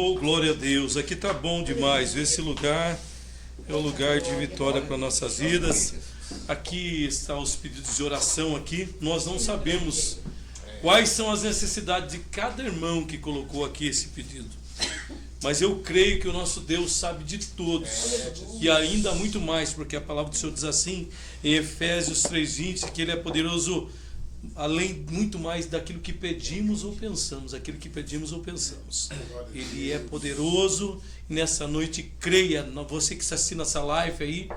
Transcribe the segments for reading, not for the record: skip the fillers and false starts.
Oh, glória a Deus, aqui tá bom demais. Esse lugar é um lugar de vitória para nossas vidas. Aqui estão os pedidos de oração aqui. Nós não sabemos quais são as necessidades de cada irmão que colocou aqui esse pedido, mas eu creio que o nosso Deus sabe de todos, e ainda muito mais, porque a palavra do Senhor diz assim em Efésios 3:20, que Ele é poderoso além muito mais daquilo que pedimos ou pensamos. Aquilo que pedimos ou pensamos, Ele é poderoso. Nessa noite, creia, você que assina essa live aí,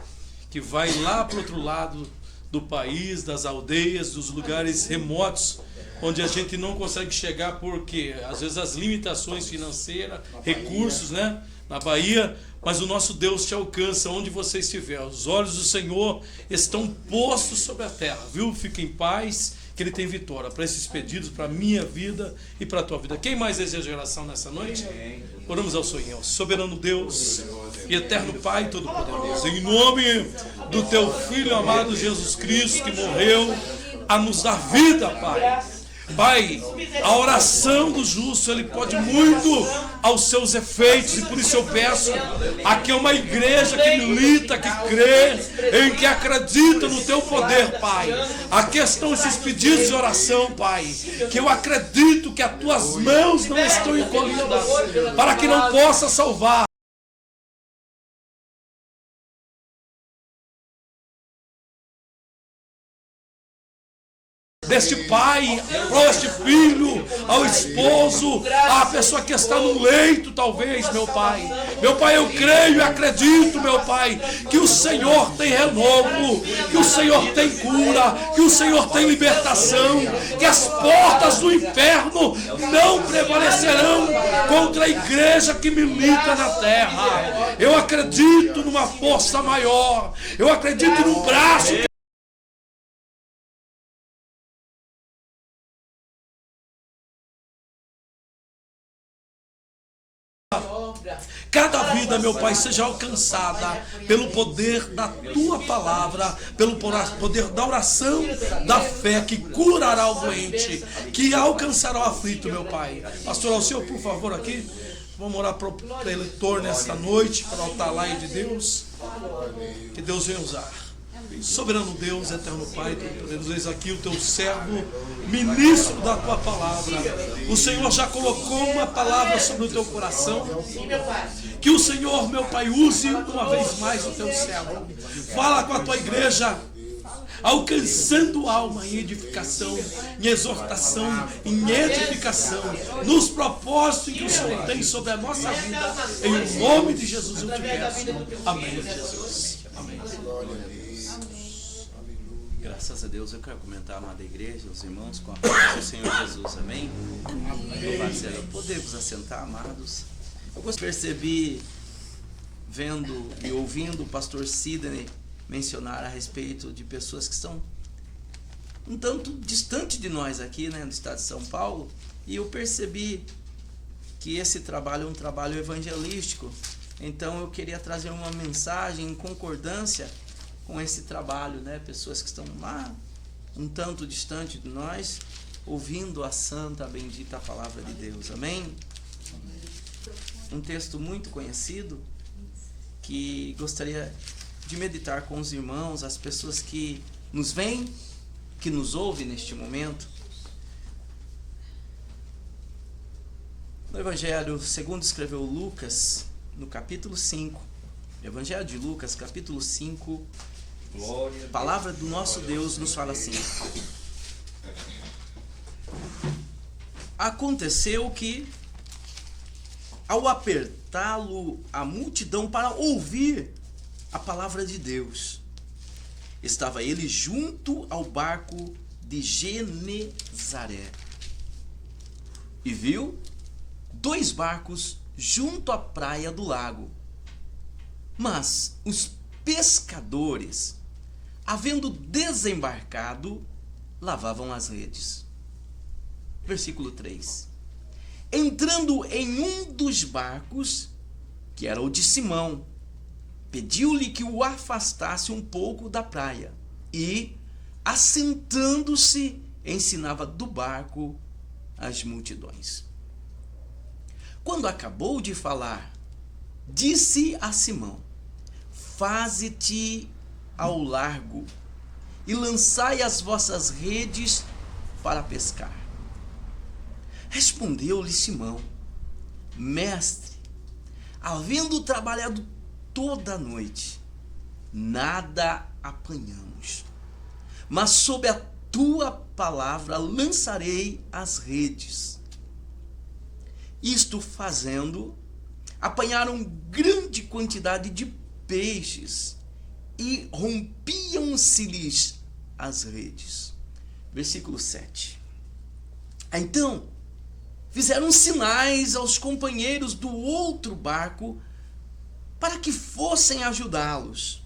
que vai lá para o outro lado do país, das aldeias, dos lugares remotos, onde a gente não consegue chegar porque às vezes as limitações financeiras, recursos, né, na Bahia, mas o nosso Deus te alcança onde você estiver. Os olhos do Senhor estão postos sobre a terra, viu? Fique em paz, que Ele tem vitória para esses pedidos, para a minha vida e para a tua vida. Quem mais deseja oração nessa noite? Oramos ao Senhor. Soberano Deus e eterno Pai Todo-Poderoso, em nome do Teu Filho amado Jesus Cristo, que morreu a nos dar vida, Pai. Pai, a oração do justo, ele pode muito aos seus efeitos, e por isso eu peço, aqui é uma igreja que milita, que crê, em que acredita no Teu poder, Pai. Aqui estão esses pedidos de oração, Pai, que eu acredito que as Tuas mãos não estão encolhidas, para que não possa salvar. Deste pai, para este filho, ao esposo, à pessoa que está no leito, talvez, meu Pai. Meu Pai, eu creio e acredito, meu Pai, que o Senhor tem renovo, que o Senhor tem cura, que o Senhor tem libertação, que as portas do inferno não prevalecerão contra a igreja que milita na terra. Eu acredito numa força maior, eu acredito num braço que cada vida, meu Pai, seja alcançada pelo poder da Tua palavra, pelo poder da oração, da fé, que curará o doente, que alcançará o aflito, meu Pai. Pastor Alceu, por favor, aqui. Vamos orar para o eleitor nesta noite, para o altar lá de Deus. Que Deus venha usar. Soberano Deus, eterno Pai, Todo-Poderoso, eis aqui o Teu servo, ministro da Tua palavra. O Senhor já colocou uma palavra sobre o Teu coração. Que o Senhor, meu Pai, use uma vez mais o Teu servo. Fala com a Tua igreja, alcançando alma em edificação, em exortação, em edificação, nos propósitos que o Senhor tem sobre a nossa vida. Em nome de Jesus eu te peço. Amém, Jesus. Amém. Graças a Deus, eu quero comentar, amada igreja, os irmãos, com a paz do Senhor Jesus, amém? Louvado seja. Podemos assentar, amados. Eu percebi, vendo e ouvindo o pastor Sidney mencionar a respeito de pessoas que estão um tanto distante de nós aqui, né, no estado de São Paulo, e eu percebi que esse trabalho é um trabalho evangelístico. Então eu queria trazer uma mensagem em concordância com esse trabalho, né? Pessoas que estão lá um tanto distante de nós, ouvindo a santa, bendita palavra de Deus, amém? Um texto muito conhecido, que gostaria de meditar com os irmãos, as pessoas que nos veem, que nos ouvem neste momento. No Evangelho segundo escreveu Lucas, no capítulo 5, Evangelho de Lucas, capítulo 5, a palavra do nosso Deus nos fala assim: aconteceu que, ao apertá-lo a multidão para ouvir a palavra de Deus, estava ele junto ao barco de Genezaré e viu 2 barcos junto à praia do lago. Mas os pescadores, havendo desembarcado, lavavam as redes. Versículo 3. Entrando em um dos barcos, que era o de Simão, pediu-lhe que o afastasse um pouco da praia e, assentando-se, ensinava do barco as multidões. Quando acabou de falar, disse a Simão: faze-te ao largo e lançai as vossas redes para pescar. Respondeu-lhe Simão: mestre, havendo trabalhado toda a noite, nada apanhamos, mas sob a tua palavra lançarei as redes. Isto fazendo, apanharam grande quantidade de peixes e rompiam-se-lhes as redes. Versículo 7. Então fizeram sinais aos companheiros do outro barco para que fossem ajudá-los.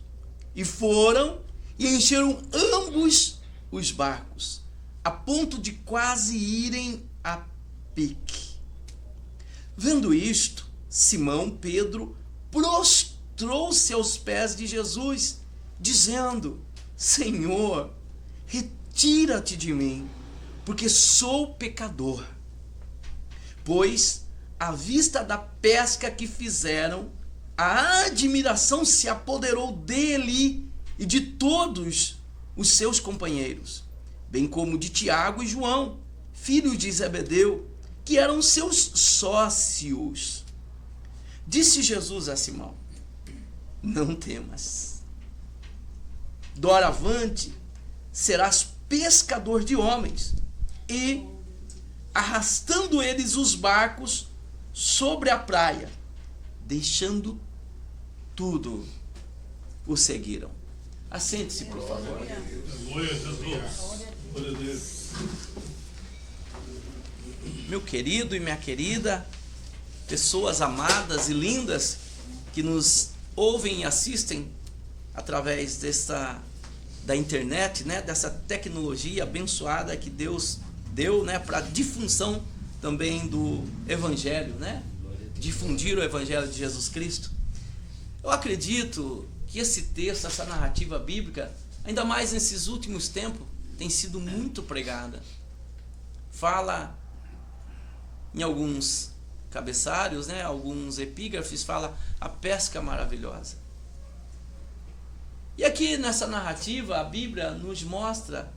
E foram e encheram ambos os barcos, a ponto de quase irem a pique. Vendo isto, Simão Pedro prostrou-se aos pés de Jesus, dizendo: Senhor, retira-te de mim, porque sou pecador. Pois, à vista da pesca que fizeram, a admiração se apoderou dele e de todos os seus companheiros, bem como de Tiago e João, filhos de Zebedeu, que eram seus sócios. Disse Jesus a Simão: não temas. Doravante serás pescador de homens. E, arrastando eles os barcos sobre a praia, deixando tudo, o seguiram. Assente-se, por favor. Glória a Jesus. Glória a Deus. Meu querido e minha querida, pessoas amadas e lindas que nos ouvem e assistem através da internet, né, dessa tecnologia abençoada que Deus deu, né, para difusão também do Evangelho, né, difundir o Evangelho de Jesus Cristo. Eu acredito que esse texto, essa narrativa bíblica, ainda mais nesses últimos tempos, tem sido muito pregada. Fala em alguns cabeçalhos, né, alguns epígrafes, fala a pesca maravilhosa. E aqui nessa narrativa, a Bíblia nos mostra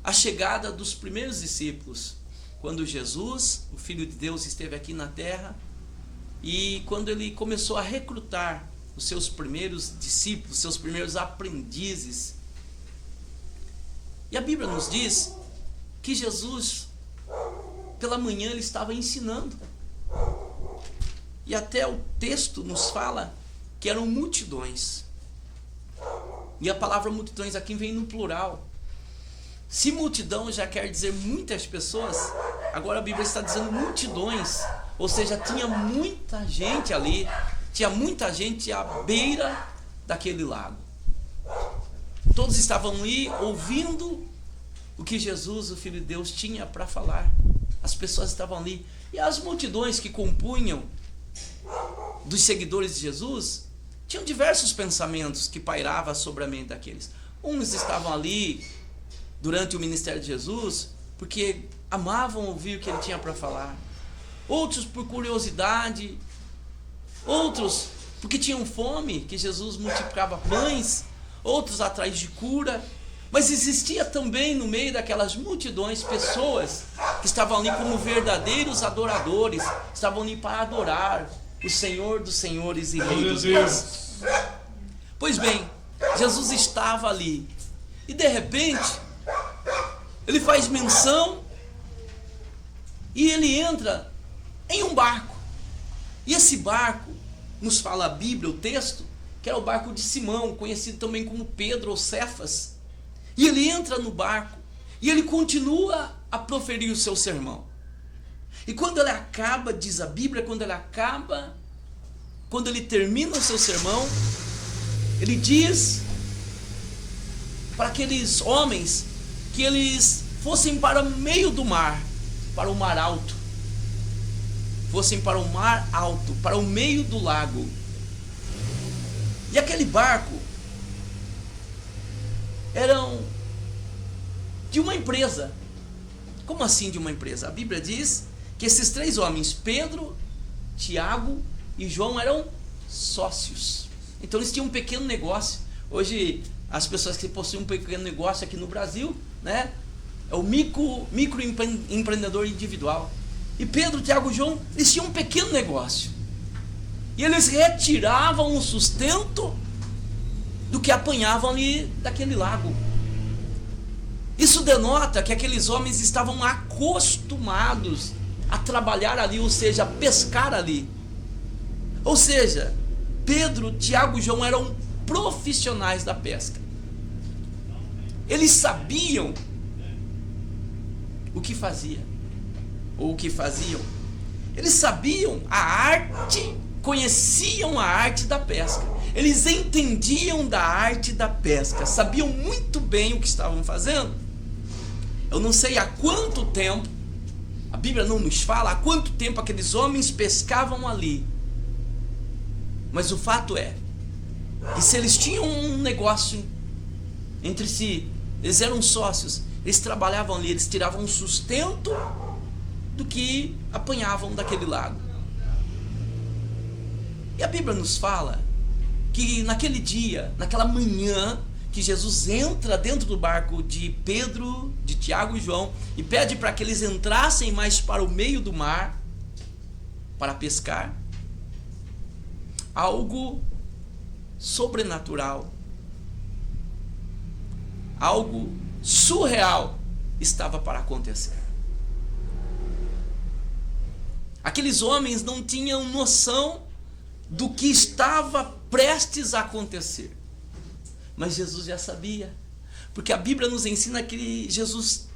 a chegada dos primeiros discípulos, quando Jesus, o Filho de Deus, esteve aqui na terra, e quando ele começou a recrutar os seus primeiros discípulos, seus primeiros aprendizes. E a Bíblia nos diz que Jesus, pela manhã, ele estava ensinando. E até o texto nos fala que eram multidões. E a palavra multidões aqui vem no plural. Se multidão já quer dizer muitas pessoas, agora a Bíblia está dizendo multidões. Ou seja, tinha muita gente ali, tinha muita gente à beira daquele lago. Todos estavam ali ouvindo o que Jesus, o Filho de Deus, tinha para falar. As pessoas estavam ali. E as multidões que compunham dos seguidores de Jesus tinham diversos pensamentos que pairavam sobre a mente daqueles. Uns estavam ali durante o ministério de Jesus porque amavam ouvir o que ele tinha para falar. Outros por curiosidade. Outros porque tinham fome, que Jesus multiplicava pães. Outros atrás de cura. Mas existia também no meio daquelas multidões pessoas que estavam ali como verdadeiros adoradores, estavam ali para adorar o Senhor dos senhores e Rei dos reis. Pois bem, Jesus estava ali e de repente ele faz menção e ele entra em um barco. E esse barco, nos fala a Bíblia, o texto, que era o barco de Simão, conhecido também como Pedro ou Cefas. E ele entra no barco e ele continua a proferir o seu sermão. E quando ele acaba, diz a Bíblia, quando ele termina o seu sermão, ele diz para aqueles homens que eles fossem para o meio do mar, para o mar alto. Fossem para o mar alto, para o meio do lago. E aquele barco eram de uma empresa. Como assim de uma empresa? A Bíblia diz que esses 3 homens, Pedro, Tiago e João, eram sócios. Então eles tinham um pequeno negócio. Hoje as pessoas que possuem um pequeno negócio aqui no Brasil, né, é o microempreendedor individual. E Pedro, Tiago e João, eles tinham um pequeno negócio. E eles retiravam o sustento do que apanhavam ali daquele lago. Isso denota que aqueles homens estavam acostumados a trabalhar ali, ou seja, a pescar ali. Ou seja, Pedro, Tiago e João eram profissionais da pesca. Eles sabiam o que fazia, ou o que faziam. Eles sabiam a arte, conheciam a arte da pesca. Eles entendiam da arte da pesca, sabiam muito bem o que estavam fazendo. Eu não sei há quanto tempo, a Bíblia não nos fala há quanto tempo aqueles homens pescavam ali. Mas o fato é que se eles tinham um negócio entre si, eles eram sócios, eles trabalhavam ali, eles tiravam sustento do que apanhavam daquele lago. E a Bíblia nos fala que naquele dia, naquela manhã, que Jesus entra dentro do barco de Pedro, de Tiago e João e pede para que eles entrassem mais para o meio do mar para pescar. Algo sobrenatural, algo surreal estava para acontecer. Aqueles homens não tinham noção do que estava prestes a acontecer. Mas Jesus já sabia, porque a Bíblia nos ensina que Jesus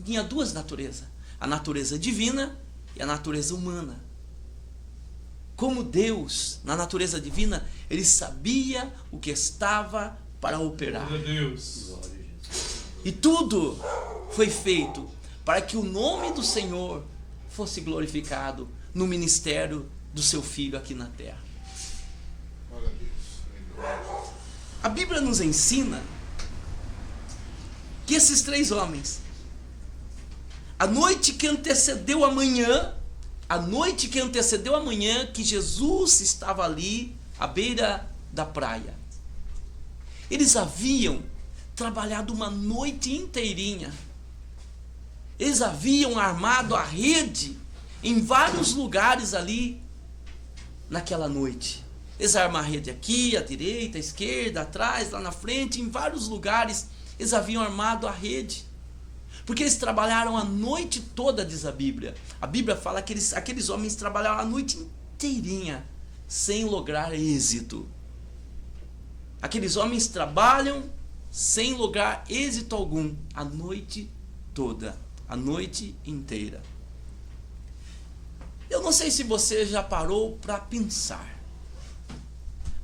tinha 2 naturezas, a natureza divina e a natureza humana. Como Deus, na natureza divina, ele sabia o que estava para operar. E tudo foi feito para que o nome do Senhor fosse glorificado no ministério do seu Filho aqui na terra. A Bíblia nos ensina que esses 3 homens, a noite que antecedeu a manhã que Jesus estava ali à beira da praia, eles haviam trabalhado uma noite inteirinha. Eles haviam armado a rede em vários lugares ali naquela noite. Eles armaram a rede aqui, à direita, à esquerda, atrás, lá na frente, em vários lugares eles haviam armado a rede. Porque eles trabalharam a noite toda, diz a Bíblia. A Bíblia fala que aqueles homens trabalharam a noite inteirinha sem lograr êxito. Aqueles homens trabalham sem lograr êxito algum a noite toda, a noite inteira. Eu não sei se você já parou para pensar.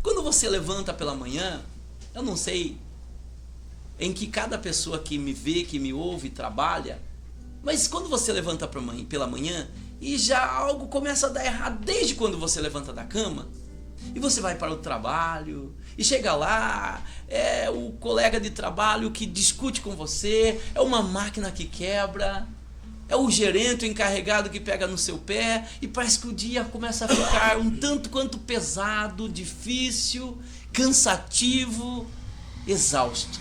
Quando você levanta pela manhã, eu não sei em que cada pessoa que me vê, que me ouve, trabalha, mas quando você levanta pela manhã e já algo começa a dar errado desde quando você levanta da cama, e você vai para o trabalho, e chega lá, é o colega de trabalho que discute com você, é uma máquina que quebra, é o gerente, o encarregado que pega no seu pé, e parece que o dia começa a ficar um tanto quanto pesado, difícil, cansativo, exausto.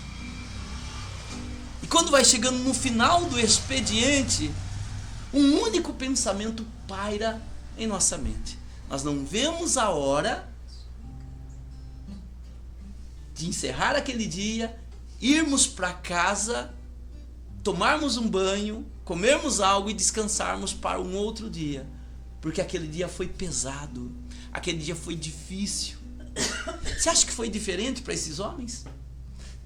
E quando vai chegando no final do expediente, um único pensamento paira em nossa mente. Nós não vemos a hora de encerrar aquele dia, irmos para casa, tomarmos um banho, comermos algo e descansarmos para um outro dia. Porque aquele dia foi pesado, aquele dia foi difícil. Você acha que foi diferente para esses homens?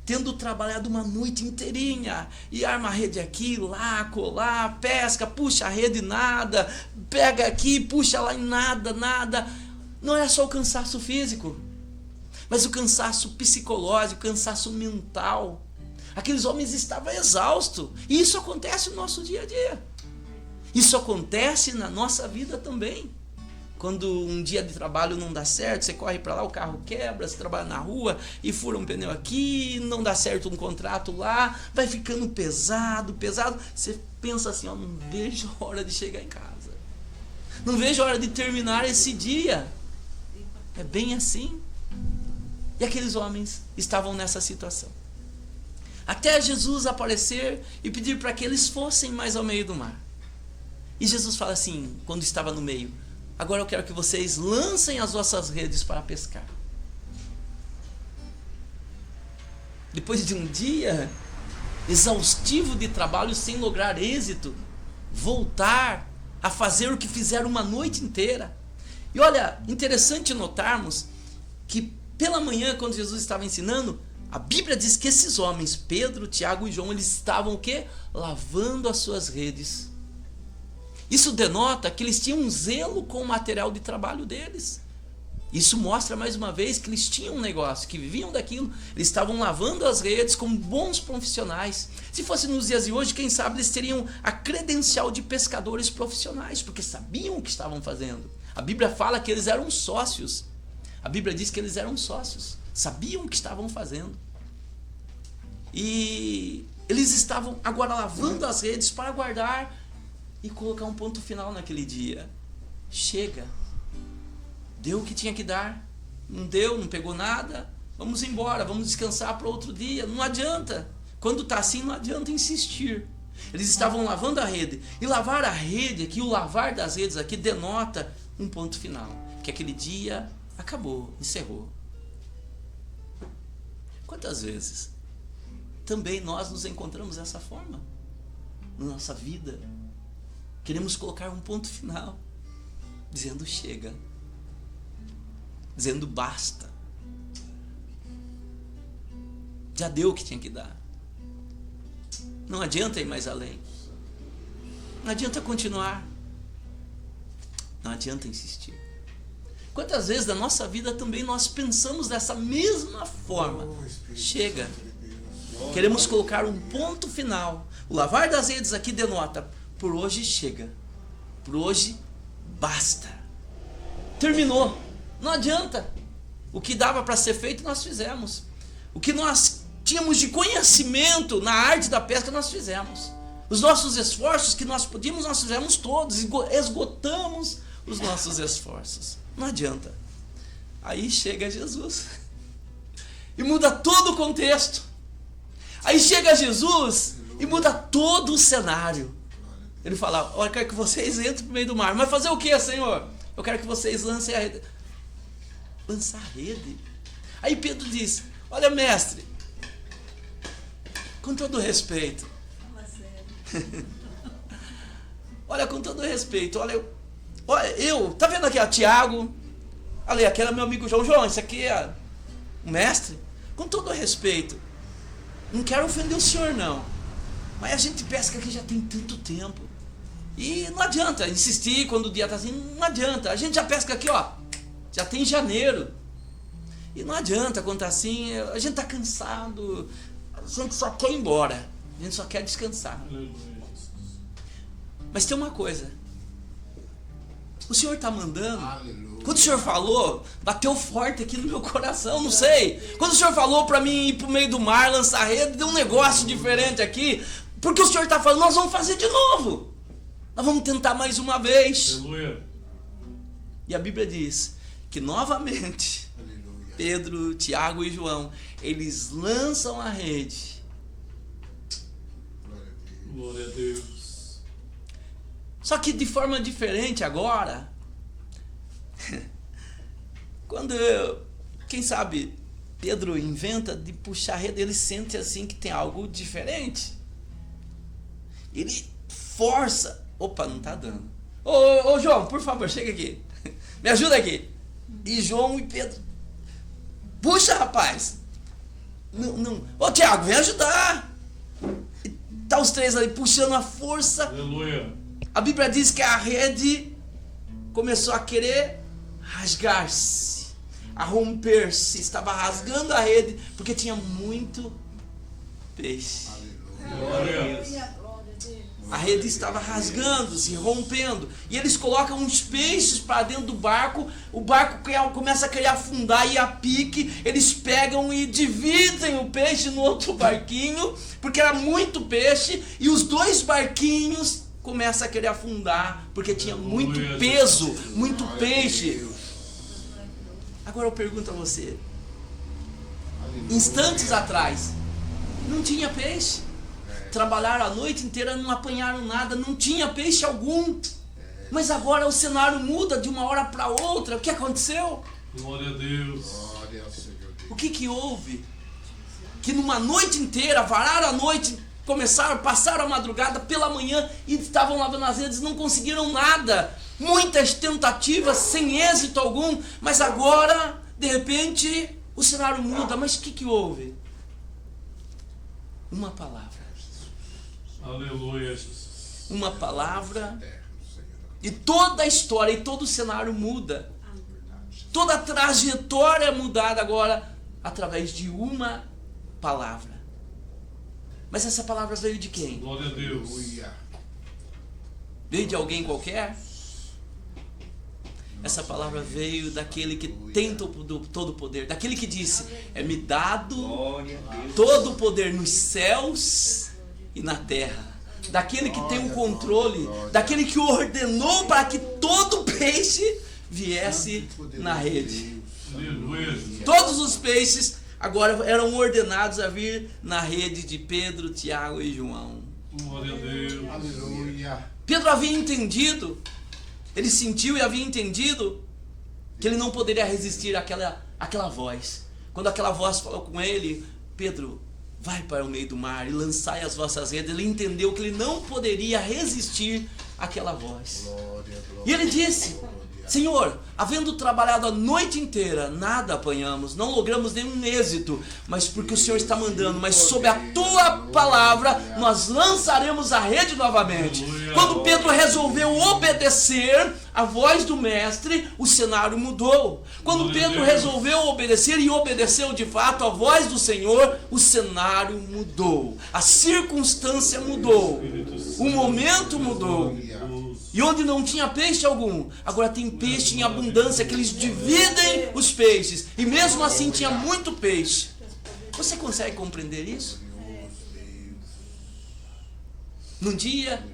Tendo trabalhado uma noite inteirinha, e arma a rede aqui, lá, colar, pesca, puxa a rede, nada, pega aqui, puxa lá, e nada. Não é só o cansaço físico, mas o cansaço psicológico, o cansaço mental. Aqueles homens estavam exaustos, e isso acontece no nosso dia a dia. Isso acontece na nossa vida também. Quando um dia de trabalho não dá certo, você corre para lá, o carro quebra, você trabalha na rua e fura um pneu aqui, não dá certo um contrato lá, vai ficando pesado. Você pensa assim, ó, não vejo a hora de chegar em casa. Não vejo a hora de terminar esse dia. É bem assim. E aqueles homens estavam nessa situação. Até Jesus aparecer e pedir para que eles fossem mais ao meio do mar. E Jesus fala assim, quando estava no meio: agora eu quero que vocês lancem as vossas redes para pescar. Depois de um dia exaustivo de trabalho sem lograr êxito, voltar a fazer o que fizeram uma noite inteira. E olha, interessante notarmos que pela manhã, quando Jesus estava ensinando, a Bíblia diz que esses homens, Pedro, Tiago e João, eles estavam o quê? Lavando as suas redes. Isso denota que eles tinham um zelo com o material de trabalho deles. Isso mostra mais uma vez que eles tinham um negócio, que viviam daquilo. Eles estavam lavando as redes como bons profissionais. Se fosse nos dias de hoje, quem sabe eles teriam a credencial de pescadores profissionais, porque sabiam o que estavam fazendo. A Bíblia fala que eles eram sócios. A Bíblia diz que eles eram sócios, sabiam o que estavam fazendo. E eles estavam agora lavando as redes para guardar e colocar um ponto final naquele dia. Chega. Deu o que tinha que dar. Não deu, não pegou nada. Vamos embora, vamos descansar para outro dia. Não adianta. Quando está assim, não adianta insistir. Eles estavam lavando a rede. E lavar a rede aqui, o lavar das redes aqui, denota um ponto final. Que aquele dia acabou, encerrou. Quantas vezes também nós nos encontramos dessa forma na nossa vida? Queremos colocar um ponto final, dizendo chega, dizendo basta. Já deu o que tinha que dar. Não adianta ir mais além. Não adianta continuar. Não adianta insistir. Quantas vezes na nossa vida também nós pensamos dessa mesma forma? Chega. Queremos colocar um ponto final. O lavar das redes aqui denota: por hoje chega. Por hoje basta. Terminou. Não adianta. O que dava para ser feito nós fizemos. O que nós tínhamos de conhecimento na arte da pesca nós fizemos. Os nossos esforços que nós podíamos nós fizemos todos. Esgotamos os nossos esforços. Não adianta. Aí chega Jesus e muda todo o contexto. Aí chega Jesus e muda todo o cenário. Ele fala: eu quero que vocês entrem no meio do mar. Mas fazer o que, Senhor? Eu quero que vocês lancem a rede. Lançar a rede? Aí Pedro diz: olha, mestre, com todo respeito. Olha, com todo respeito, olha, tá vendo aqui, ó, Tiago? Olha, aquele é meu amigo João. João, esse aqui é o mestre. Com todo respeito, não quero ofender o senhor não, mas a gente pesca aqui já tem tanto tempo. E não adianta insistir quando o dia está assim, não adianta. A gente já pesca aqui, ó, já tem janeiro. E não adianta quando está assim, a gente está cansado, a gente só quer ir embora, a gente só quer descansar. Mas tem uma coisa, o Senhor está mandando. Aleluia. Quando o Senhor falou, bateu forte aqui no meu coração, não sei. Quando o Senhor falou para mim ir para o meio do mar, lançar rede, deu um negócio diferente aqui. Porque o Senhor está falando, nós vamos fazer de novo. Nós vamos tentar mais uma vez. Aleluia. E a Bíblia diz que novamente, Aleluia. Pedro, Tiago e João, eles lançam a rede. Glória a Deus. Só que de forma diferente agora. Quando, quem sabe, Pedro inventa de puxar a rede, ele sente assim que tem algo diferente. Ele força. Opa, não tá dando. Ô João, por favor, chega aqui. Me ajuda aqui. E João e Pedro: puxa, rapaz. Não. Ô Tiago, vem ajudar. E tá os três ali puxando a força. Aleluia. A Bíblia diz que a rede começou a querer rasgar-se, a romper-se. Estava rasgando a rede porque tinha muito peixe. Glória a Deus. A rede estava rasgando-se, rompendo. E eles colocam uns peixes para dentro do barco. O barco começa a querer afundar e a pique. Eles pegam e dividem o peixe no outro barquinho, porque era muito peixe. E os dois barquinhos começam a querer afundar, porque tinha muito peso, muito peixe. Agora eu pergunto a você. Instantes atrás, não tinha peixe. Trabalharam a noite inteira, não apanharam nada, não tinha peixe algum. Mas agora o cenário muda de uma hora para outra. O que aconteceu? Glória a Deus. O que houve? Que numa noite inteira, vararam a noite, passaram a madrugada, pela manhã, e estavam lavando as redes, não conseguiram nada. Muitas tentativas, sem êxito algum. Mas agora, de repente, o cenário muda. Mas o que houve? Uma palavra. Aleluia. Uma palavra, e toda a história e todo o cenário muda. Toda a trajetória é mudada agora através de uma palavra. Mas essa palavra veio de quem? Glória a Deus. Veio de alguém qualquer? Essa palavra veio daquele que tem todo o poder, daquele que disse: é-me dado todo o poder nos céus e na terra, daquele que tem o controle, daquele que ordenou para que todo peixe viesse na rede. Todos os peixes agora eram ordenados a vir na rede de Pedro, Tiago e João. Glória a Deus. Aleluia. Pedro havia entendido, ele sentiu e havia entendido que ele não poderia resistir àquela voz. Quando aquela voz falou com ele: Pedro, vai para o meio do mar e lançai as vossas redes. Ele entendeu que ele não poderia resistir àquela voz. E ele disse: Senhor, havendo trabalhado a noite inteira, nada apanhamos, não logramos nenhum êxito, mas porque o Senhor está mandando, mas sob a tua palavra nós lançaremos a rede novamente. Quando Pedro resolveu obedecer a voz do mestre, o cenário mudou. Quando Pedro resolveu obedecer e obedeceu de fato a voz do Senhor, o cenário mudou, a circunstância mudou, o momento mudou. E onde não tinha peixe algum, agora tem peixe em abundância, que eles dividem os peixes. E mesmo assim tinha muito peixe. Você consegue compreender isso? Num dia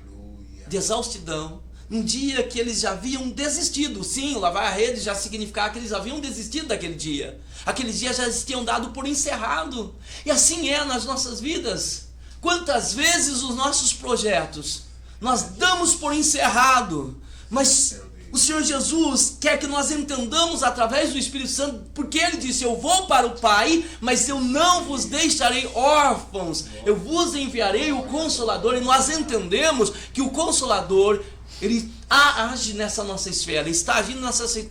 de exaustidão, num dia que eles já haviam desistido. Sim, lavar a rede já significava que eles haviam desistido daquele dia. Aquele dia já tinham dado por encerrado. E assim é nas nossas vidas. Quantas vezes os nossos projetos nós damos por encerrado, mas o Senhor Jesus quer que nós entendamos através do Espírito Santo, porque Ele disse: eu vou para o Pai, mas eu não vos deixarei órfãos, eu vos enviarei o Consolador. E nós entendemos que o Consolador, Ele age nessa nossa esfera, está agindo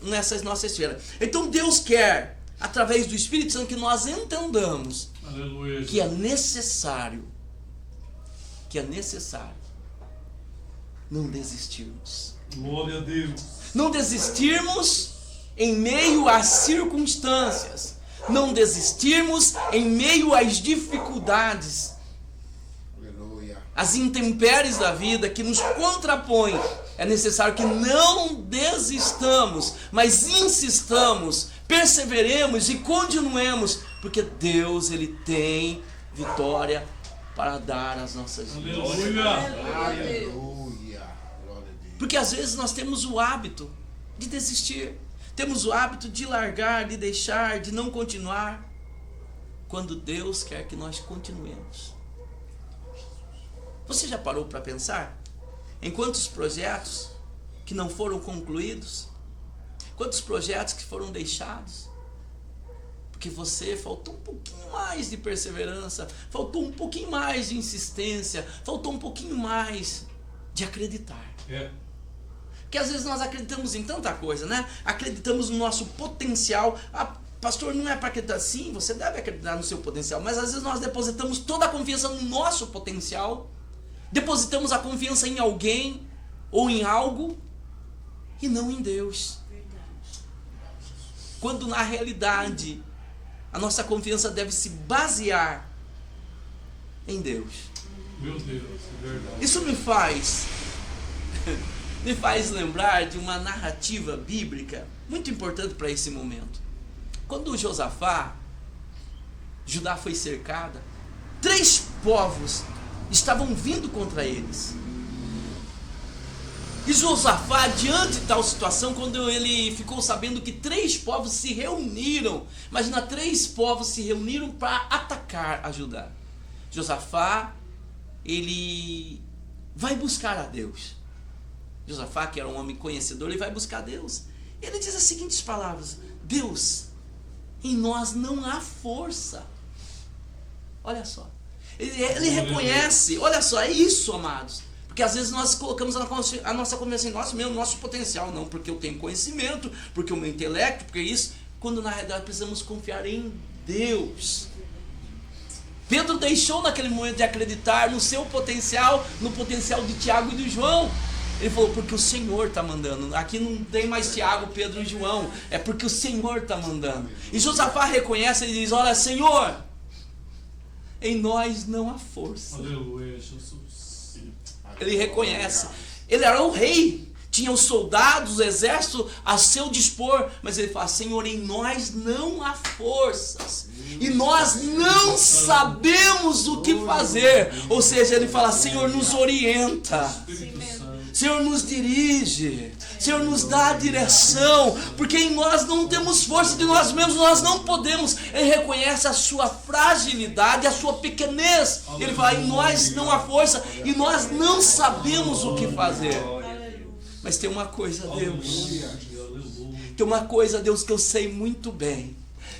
nessa nossa esfera. Então Deus quer, através do Espírito Santo, que nós entendamos que é necessário não desistirmos. Glória a Deus. Não desistirmos em meio às circunstâncias. Não desistirmos em meio às dificuldades. Aleluia. As intempéries da vida que nos contrapõem. É necessário que não desistamos, mas insistamos, perseveremos e continuemos, porque Deus, Ele tem vitória para dar às nossas vidas. Aleluia. Porque às vezes nós temos o hábito de desistir, temos o hábito de largar, de deixar, de não continuar, quando Deus quer que nós continuemos. Você já parou para pensar em quantos projetos que não foram concluídos? Quantos projetos que foram deixados? Porque você faltou um pouquinho mais de perseverança, faltou um pouquinho mais de insistência, faltou um pouquinho mais de acreditar. Porque às vezes nós acreditamos em tanta coisa, né? Acreditamos no nosso potencial. Ah, pastor, não é para acreditar? Sim, você deve acreditar no seu potencial, mas às vezes nós depositamos toda a confiança no nosso potencial, depositamos a confiança em alguém ou em algo e não em Deus. Quando na realidade a nossa confiança deve se basear em Deus. Meu Deus, é verdade. Isso me faz lembrar de uma narrativa bíblica muito importante para esse momento. Quando Josafá, Judá foi cercada, 3 povos estavam vindo contra eles. E Josafá, diante de tal situação, quando ele ficou sabendo que 3 povos se reuniram, imagina, 3 povos se reuniram para atacar a Judá. Josafá, ele vai buscar a Deus. Josafá, que era um homem conhecedor, ele vai buscar a Deus. Ele diz as seguintes palavras: Deus, em nós não há força. Olha só, ele reconhece, olha só, é isso, amados. Porque às vezes nós colocamos a nossa confiança em nós mesmos, nosso potencial, não porque eu tenho conhecimento, porque o meu intelecto, porque isso, quando na realidade precisamos confiar em Deus. Pedro deixou naquele momento de acreditar no seu potencial, no potencial de Tiago e de João. Ele falou, porque o Senhor está mandando. Aqui não tem mais Tiago, Pedro e João, é porque o Senhor está mandando. E Josafá reconhece, ele diz, olha, Senhor, em nós não há força. Aleluia, Jesus. Ele reconhece, ele era o rei, tinha os soldados, o exército a seu dispor, mas ele fala, Senhor, em nós não há forças, e nós não sabemos o que fazer. Ou seja, ele fala, Senhor, nos orienta, Senhor, nos dirige, Senhor, nos dá a direção, porque em nós não temos força de nós mesmos, nós não podemos. Ele reconhece a sua fragilidade, a sua pequenez. Ele fala, em nós não há força e nós não sabemos o que fazer. Mas tem uma coisa, Deus, tem uma coisa, Deus, que eu sei muito bem.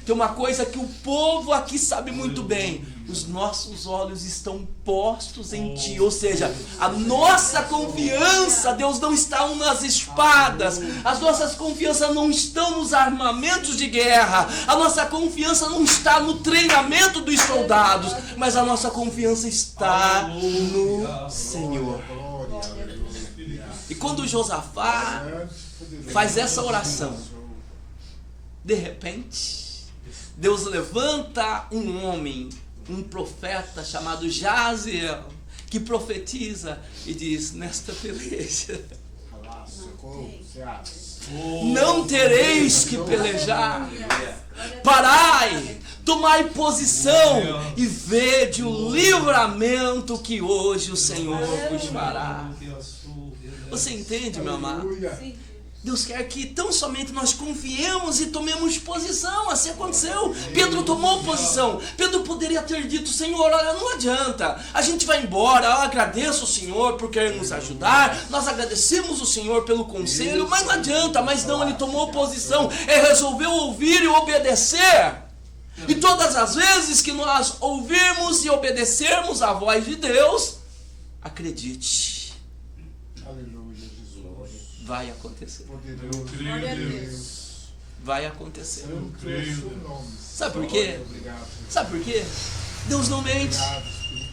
Tem uma coisa que o povo aqui sabe muito bem. Os nossos olhos estão postos em Ti. Ou seja, a nossa confiança, Deus, não está nas espadas. As nossas confianças não estão nos armamentos de guerra. A nossa confiança não está no treinamento dos soldados. Mas a nossa confiança está no Senhor. E quando Josafá faz essa oração, de repente, Deus levanta um homem, um profeta chamado Jaziel, que profetiza e diz, nesta peleja, não tereis que pelejar, parai, tomai posição e vede o livramento que hoje o Senhor vos fará. Você entende, meu amado? Deus quer que tão somente nós confiemos e tomemos posição. Assim aconteceu. Pedro tomou posição. Pedro poderia ter dito, Senhor, olha, não adianta, a gente vai embora, eu agradeço o Senhor por querer nos ajudar, nós agradecemos o Senhor pelo conselho, mas não adianta. Mas não, ele tomou posição, ele resolveu ouvir e obedecer. E todas as vezes que nós ouvirmos e obedecermos a voz de Deus, acredite, vai acontecer. Vai acontecer. Sabe por quê? Sabe por quê? Deus não mente.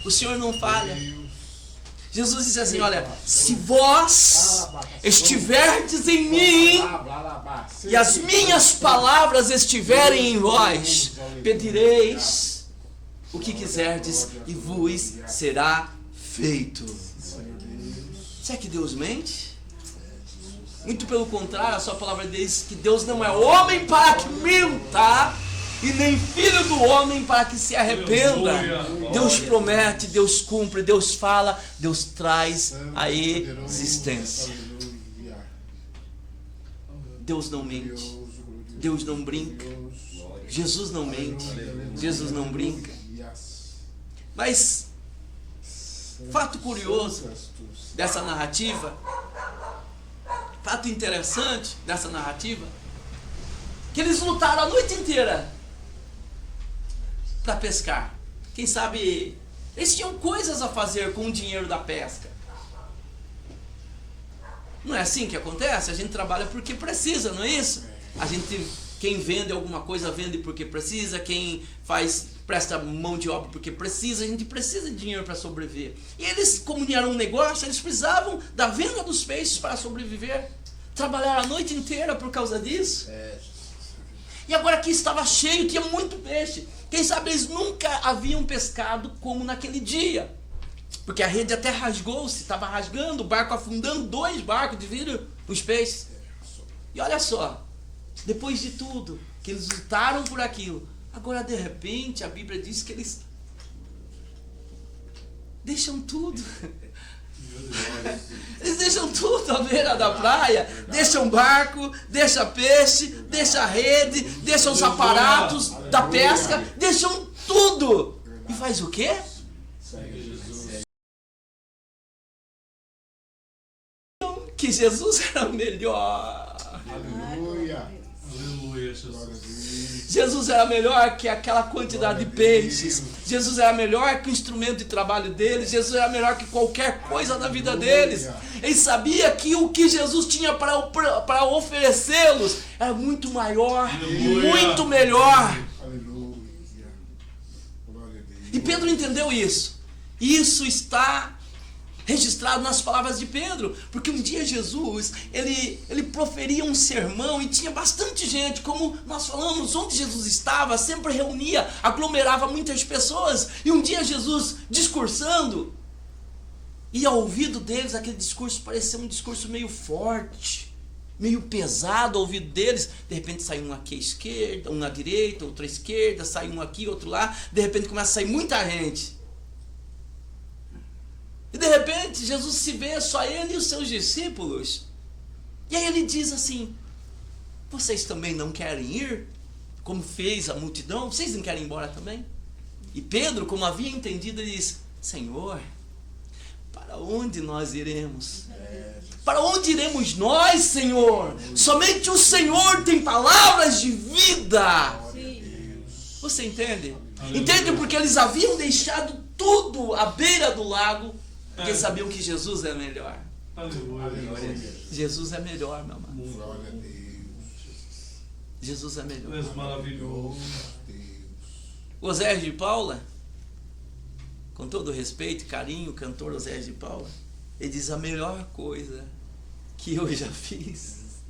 O Senhor não falha. Jesus disse assim, olha, se vós estiverdes em mim e as minhas palavras estiverem em vós, pedireis o que quiserdes e vos será feito. Será que Deus mente? Muito pelo contrário, a sua palavra diz que Deus não é homem para que minta, e nem filho do homem para que se arrependa. Deus promete, Deus cumpre, Deus fala, Deus traz a existência. Deus não mente, Deus não brinca, Jesus não mente, Jesus não brinca. Mas, fato curioso dessa narrativa, fato interessante dessa narrativa, que eles lutaram a noite inteira para pescar. Quem sabe eles tinham coisas a fazer com o dinheiro da pesca. Não é assim que acontece? A gente trabalha porque precisa, não é isso? Quem vende alguma coisa vende porque precisa, quem presta mão de obra porque precisa, a gente precisa de dinheiro para sobreviver. E eles, como eram um negócio, eles precisavam da venda dos peixes para sobreviver. Trabalharam a noite inteira por causa disso. E agora aqui estava cheio, tinha muito peixe. Quem sabe eles nunca haviam pescado como naquele dia. Porque a rede até rasgou-se, estava rasgando, o barco afundando, 2 barcos de vidro, os peixes. E olha só, depois de tudo, que eles lutaram por aquilo, agora de repente a Bíblia diz que eles deixam tudo. Eles deixam tudo à beira da praia, deixam barco, deixam peixe, deixam rede, deixam os aparatos da pesca, deixam tudo. E faz o quê? Que Jesus era melhor. Aleluia. Aleluia, Jesus. Jesus era melhor que aquela quantidade de peixes. Jesus era melhor que o instrumento de trabalho deles. Jesus era melhor que qualquer coisa na vida deles. Ele sabia que o que Jesus tinha para oferecê-los era muito maior, muito melhor. Aleluia. Glória a Deus. E Pedro entendeu isso. Isso está registrado nas palavras de Pedro, porque um dia Jesus, ele proferia um sermão e tinha bastante gente, como nós falamos, onde Jesus estava, sempre reunia, aglomerava muitas pessoas, e um dia Jesus discursando, e ao ouvido deles aquele discurso parecia um discurso meio forte, meio pesado ao ouvido deles. De repente sai um aqui à esquerda, um à direita, outro à esquerda, sai um aqui, outro lá, de repente começa a sair muita gente. E de repente Jesus se vê só ele e os seus discípulos. E aí ele diz assim: vocês também não querem ir? Como fez a multidão? Vocês não querem ir embora também? E Pedro, como havia entendido, ele diz: Senhor, para onde nós iremos? Para onde iremos nós, Senhor? Somente o Senhor tem palavras de vida. Você entende? Entende? Porque eles haviam deixado tudo à beira do lago, porque sabiam que Jesus é melhor. Aleluia. Jesus é melhor, meu amado. Glória a Deus. Jesus é melhor. Tu és maravilhoso. O Osés de Paula, com todo respeito e carinho, o cantor Osés de Paula, ele diz: a melhor coisa que eu já fiz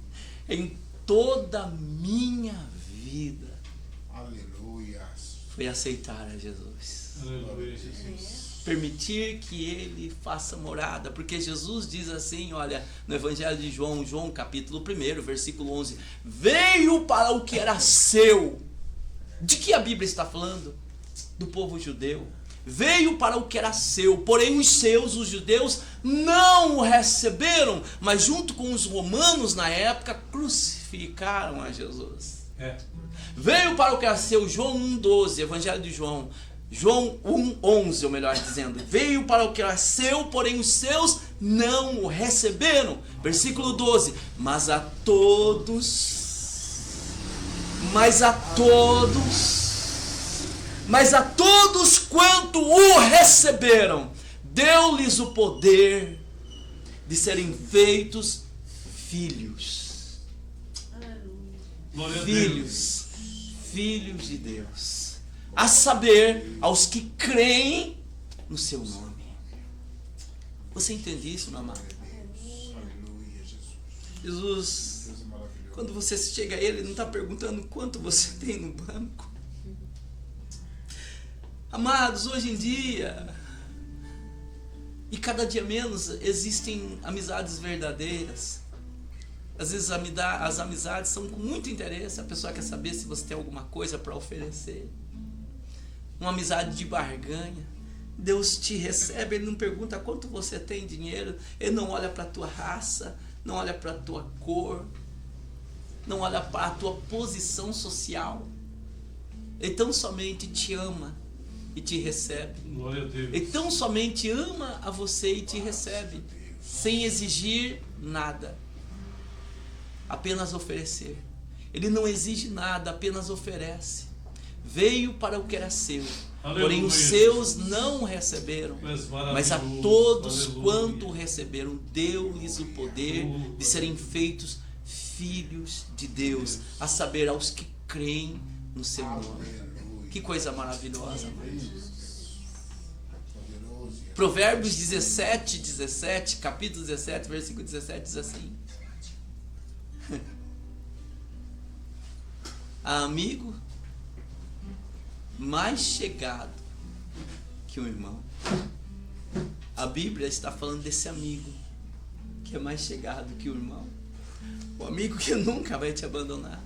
em toda a minha vida Aleluia. foi aceitar a Jesus. Aleluia, Jesus. Permitir que ele faça morada, porque Jesus diz assim, olha, no Evangelho de João, João capítulo 1, versículo 11, veio para o que era seu. De que a Bíblia está falando? Do povo judeu. Veio para o que era seu, porém os seus, os judeus, não o receberam, mas junto com os romanos na época, crucificaram a Jesus. Veio para o que era seu, João 1,12, Evangelho de João 1,11, ou melhor dizendo, veio para o que era seu, porém os seus não o receberam. Versículo 12, mas a todos quanto o receberam, deu-lhes o poder de serem feitos filhos. Filhos de Deus. A saber, aos que creem no seu nome. Você entende isso, meu amado? Aleluia, Jesus. Jesus, Deus é maravilhoso. quando você chega a Ele, não está perguntando quanto você tem no banco. Amados, hoje em dia, e cada dia menos, existem amizades verdadeiras. Às vezes as amizades são com muito interesse, a pessoa quer saber se você tem alguma coisa para oferecer. Uma amizade de barganha. Deus te recebe, Ele não pergunta quanto você tem em dinheiro, Ele não olha para a tua raça, não olha para a tua cor, não olha para a tua posição social. Ele tão somente te ama e te recebe. Glória a Deus. Ele tão somente ama a você e te recebe, sem exigir nada, apenas oferecer. Ele não exige nada, apenas oferece. Veio para o que era seu, porém os seus não o receberam, mas a todos quanto o receberam, deu-lhes o poder de serem feitos filhos de Deus, a saber, aos que creem no seu nome. Que coisa maravilhosa, amados. Provérbios 17, capítulo 17, versículo 17, diz assim: há amigo mais chegado que um irmão, A Bíblia está falando desse amigo que é mais chegado que o irmão. O amigo que nunca vai te abandonar.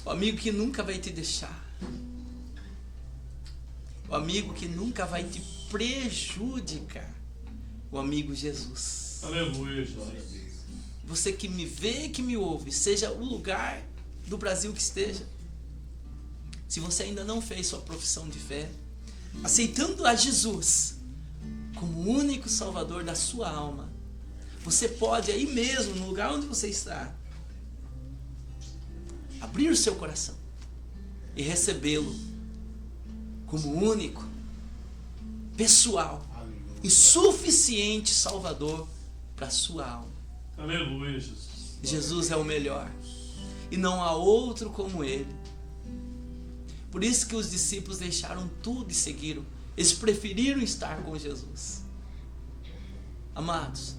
O amigo que nunca vai te deixar. O amigo que nunca vai te prejudicar. O amigo Jesus. Aleluia, Jesus. Você que me vê, que me ouve, seja o lugar do Brasil que esteja. Se você ainda não fez sua profissão de fé, aceitando a Jesus como o único Salvador da sua alma, você pode aí mesmo, no lugar onde você está, abrir o seu coração e recebê-lo como único, pessoal e suficiente Salvador para a sua alma. Aleluia, Jesus. Jesus é o melhor e não há outro como Ele. Por isso que os discípulos deixaram tudo e seguiram. Eles preferiram estar com Jesus. Amados,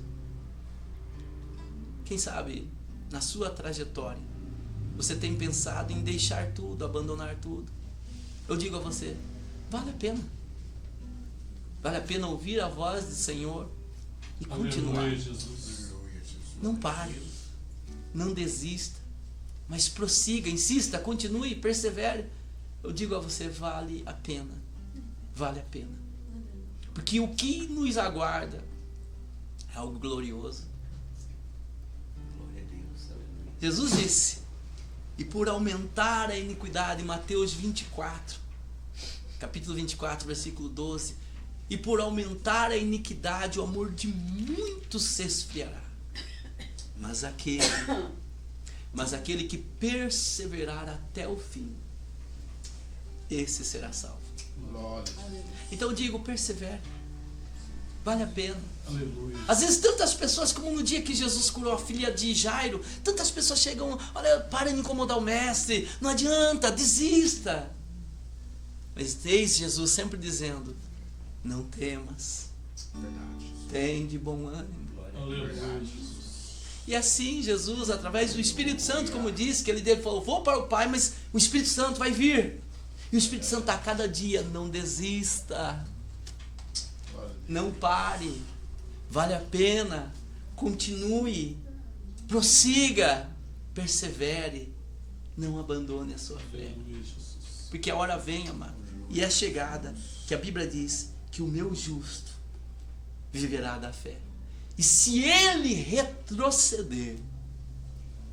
quem sabe na sua trajetória você tem pensado em deixar tudo, abandonar tudo. Eu digo a você, vale a pena. Vale a pena ouvir a voz do Senhor e continuar. Aleluia, Jesus. Não pare, não desista, mas prossiga, insista, continue, persevere. Eu digo a você, vale a pena. Vale a pena. Porque o que nos aguarda é algo glorioso. Glória a Deus. Aleluia. Jesus disse, e por aumentar a iniquidade, Mateus 24, capítulo 24, versículo 12, e por aumentar a iniquidade, o amor de muitos se esfriará. Mas aquele que perseverar até o fim, esse será salvo. Glória. Então eu digo, persevere. Vale a pena. Aleluia. Às vezes tantas pessoas, como no dia que Jesus curou a filha de Jairo, tantas pessoas chegam, olha, para de incomodar o mestre, não adianta, desista. Mas eis Jesus sempre dizendo, não temas, Verdade. tem de bom ânimo. Aleluia, Jesus. E assim Jesus, através do Espírito Santo, como disse, que ele falou, vou para o Pai, mas o Espírito Santo vai vir. E o Espírito Santo a cada dia, não desista, não pare, vale a pena, continue, prossiga, persevere, não abandone a sua fé. Aleluia, Jesus. Porque a hora vem, amado, e é chegada, que a Bíblia diz que o meu justo viverá da fé. E se ele retroceder,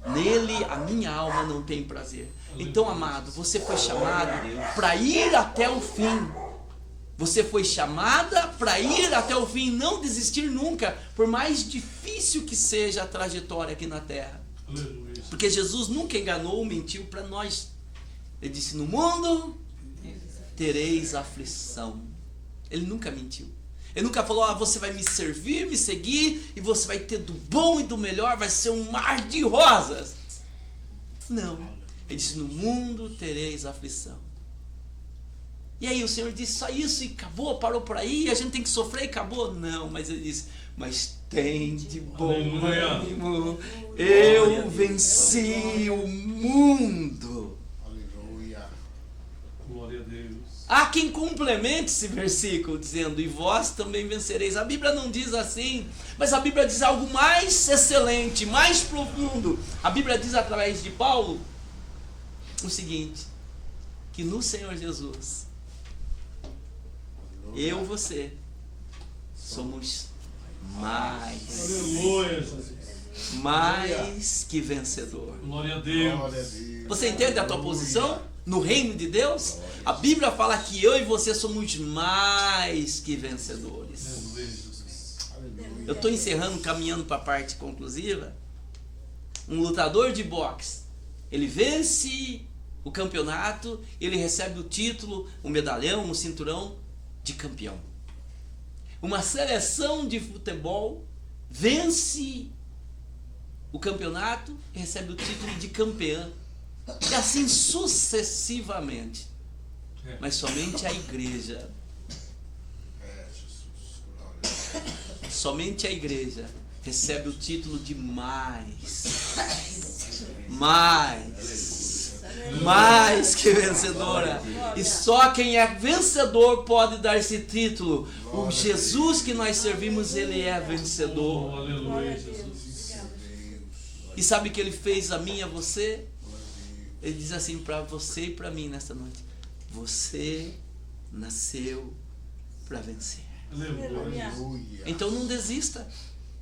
nele a minha alma não tem prazer. Então, amado, você foi chamado para ir até o fim. Você foi chamada para ir até o fim, não desistir nunca, por mais difícil que seja a trajetória aqui na terra. Aleluia. Porque Jesus nunca enganou ou mentiu para nós. Ele disse, no mundo tereis aflição. Ele nunca mentiu. Ele nunca falou, você vai me servir, me seguir, e você vai ter do bom e do melhor, vai ser um mar de rosas. Não. Ele disse, no mundo tereis aflição. E aí o Senhor disse, só isso e acabou, parou por aí, a gente tem que sofrer e acabou? Não, mas ele disse, mas tem de bom ânimo, eu venci o mundo. Aleluia. Glória a Deus. Há quem complemente esse versículo dizendo, e vós também vencereis. A Bíblia não diz assim, mas a Bíblia diz algo mais excelente, mais profundo. A Bíblia diz através de Paulo o seguinte, que no Senhor Jesus, eu e você somos Aleluia, Jesus. mais que vencedor. Glória a Glória a Deus. Deus. Você entende a tua posição no reino de Deus? A Bíblia fala que eu e você somos mais que vencedores. Aleluia, Jesus. Aleluia. Eu estou encerrando, caminhando para a parte conclusiva. Um lutador de boxe, ele vence o campeonato, ele recebe o título, um medalhão, um cinturão de campeão. Uma seleção de futebol vence o campeonato e recebe o título de campeã. E assim sucessivamente. Mas somente a igreja, É, Jesus. Glória a Deus. somente a igreja recebe o título de mais. Mais. Mais que vencedora. E só quem é vencedor pode dar esse título. O Jesus que nós servimos, ele é vencedor. Aleluia, Jesus. E sabe o que ele fez a mim e a você? Ele diz assim para você e para mim nesta noite: você nasceu para vencer. Aleluia. Aleluia. Então não desista,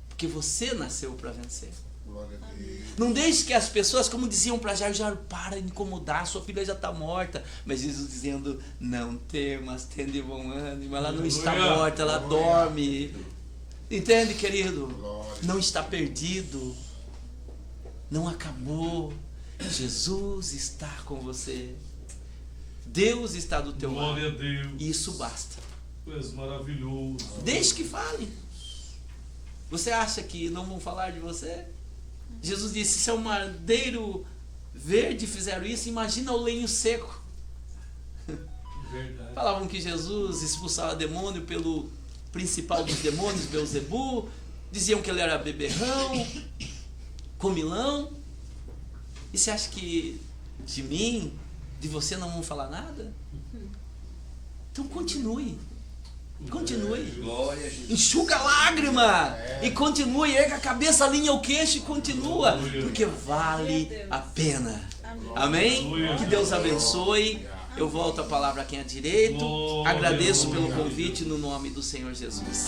porque você nasceu para vencer. Glória a Deus. Não deixe que as pessoas, como diziam para Jairo, para de incomodar, sua filha já está morta. Mas Jesus dizendo: não temas, tende bom ânimo, ela não está Aleluia. morta, ela dorme. Entende, querido? Glória. Não está perdido, não acabou. Jesus está com você. Deus está do teu lado. Glória a Deus. E isso basta. Tu és maravilhoso. Deixe que fale. Você acha que não vão falar de você? Jesus disse: se é um madeiro verde fizeram isso, imagina o lenho seco. Verdade. Falavam que Jesus expulsava demônio pelo principal dos demônios, Beelzebu. Diziam que ele era beberrão, comilão. E você acha que de mim, de você não vão falar nada? Então continue. Continue. Glória a Jesus. Enxuga a lágrima e continue, erga a cabeça, alinha o queixo e continua, porque vale a pena. Amém? Que Deus abençoe. Eu volto a palavra aqui à direita. Agradeço pelo convite no nome do Senhor Jesus.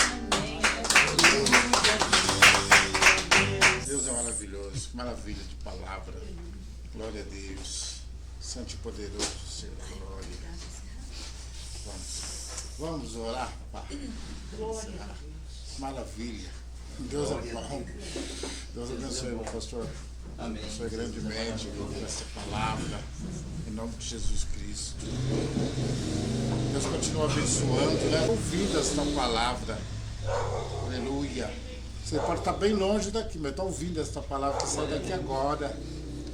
Deus é maravilhoso, que maravilha de palavra. Glória a Deus. Santo e poderoso Senhor. Glória. Vamos orar, papai. Maravilha. Deus é bom. Deus abençoe, meu pastor. Amém. Abençoe grandemente essa palavra. Em nome de Jesus Cristo. Deus continua abençoando, né? Ouvindo esta palavra. Aleluia. Você pode estar bem longe daqui, mas está ouvindo esta palavra que sai daqui agora.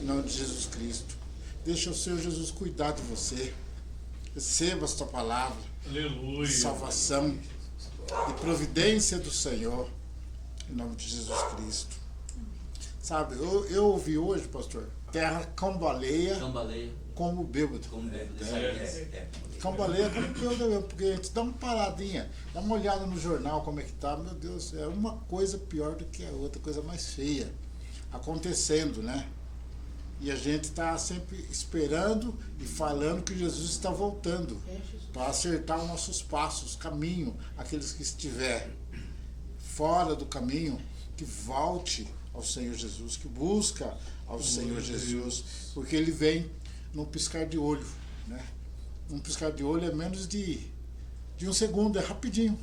Em nome de Jesus Cristo. Deixa o Senhor Jesus cuidar de você. Receba esta palavra Aleluia. de salvação e providência do Senhor. Em nome de Jesus Cristo. Sabe, eu ouvi hoje, pastor, terra cambaleia Cambaleia, como bêbado. como deve Cambaleia como bêbado mesmo, porque a gente dá uma paradinha, dá uma olhada no jornal como é que tá, meu Deus, é uma coisa pior do que a outra, coisa mais feia acontecendo, né? E a gente está sempre esperando e falando que Jesus está voltando para acertar os nossos passos, caminho, aqueles que estiver fora do caminho, que volte ao Senhor Jesus, que busca ao Senhor Jesus, porque Ele vem num piscar de olho, né? Um piscar de olho é menos de um segundo, é rapidinho,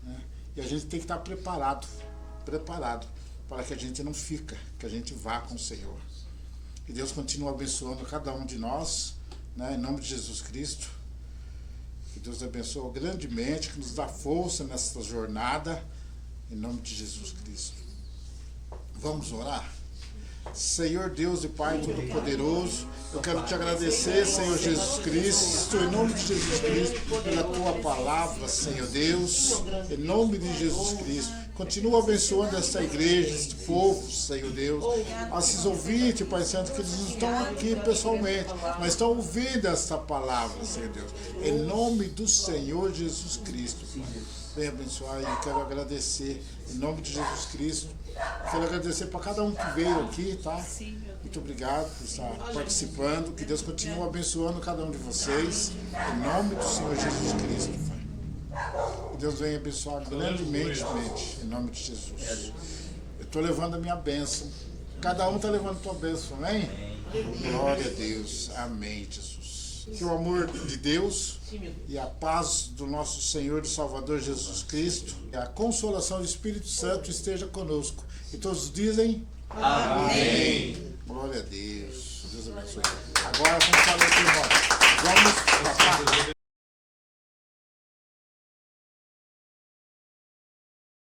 né? E a gente tem que estar preparado para que a gente não fica, que a gente vá com o Senhor. Que Deus continue abençoando cada um de nós, né? Em nome de Jesus Cristo. Que Deus abençoe grandemente, que nos dá força nessa jornada, em nome de Jesus Cristo. Vamos orar? Senhor Deus e Pai Todo-Poderoso, eu quero te agradecer, Senhor Jesus Cristo, em nome de Jesus Cristo, pela tua palavra, Senhor Deus, em nome de Jesus Cristo. Continua abençoando esta igreja, este povo, Senhor Deus. Esses ouvintes, Pai Santo, que eles não estão aqui pessoalmente, mas estão ouvindo esta palavra, Senhor Deus. Em nome do Senhor Jesus Cristo, Pai. Vem abençoar e eu quero agradecer, em nome de Jesus Cristo. Quero agradecer para cada um que veio aqui, tá? Muito obrigado por estar participando. Que Deus continue abençoando cada um de vocês. Em nome do Senhor Jesus Cristo, Pai. Que Deus venha abençoar grandemente, em nome de Jesus. Eu estou levando a minha bênção. Cada um está levando a tua bênção, amém? Glória a Deus. Amém, Jesus. Que o amor de Deus e a paz do nosso Senhor e Salvador Jesus Cristo e a consolação do Espírito Santo esteja conosco. E todos dizem amém. Glória a Deus. Deus abençoe. Agora vamos falar aqui, irmão.